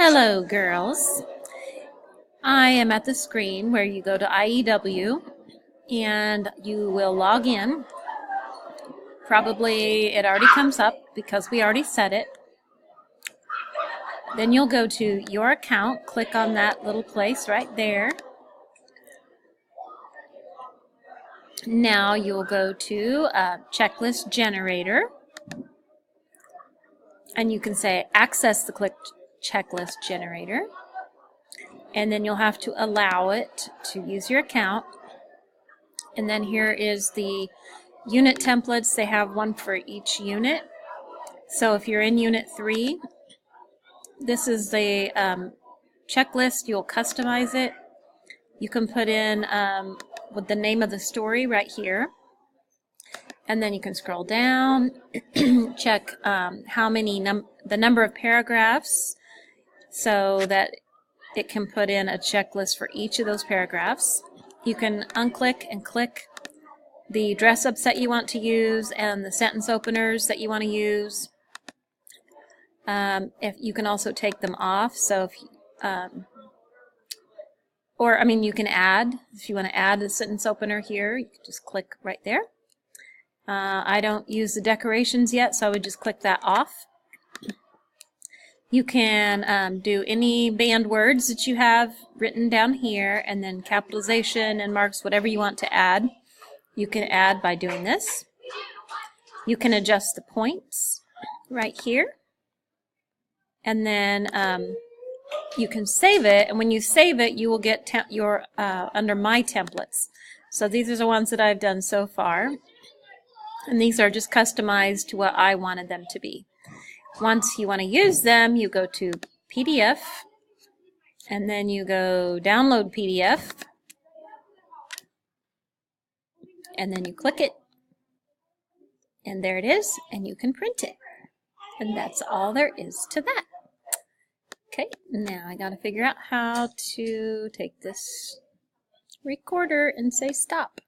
Hello, girls. I am at the screen where you go to IEW and you will log in. Probably it already comes up because we already set it. Then you'll go to your account, click on that little place right there. Now you'll go to Checklist Generator, and you can say access the click checklist generator, and then you'll have to allow it to use your account. And then here is the unit templates. They have one for each unit. So if you're in Unit 3, this is the checklist. You'll customize it. You can put in with the name of the story right here. And then you can scroll down, check how many the number of paragraphs, so that it can put in a checklist for each of those paragraphs. You can unclick and click the dress-ups that you want to use and the sentence openers that you want to use. If you can also take them off, so if you can add. If you want to add a sentence opener here, you can just click right there. I don't use the decorations yet, so I would just click that off. You can do any banned words that you have written down here, and then capitalization and marks, whatever you want to add. You can add by doing this. You can adjust the points right here. And then you can save it, and when you save it, you will get your under My Templates. So these are the ones that I've done so far. And these are just customized to what I wanted them to be. Once you want to use them, you go to PDF, and then you go Download PDF, and then you click it, and there it is, and you can print it. And that's all there is to that. Okay, now I got to figure out how to take this recorder and say stop.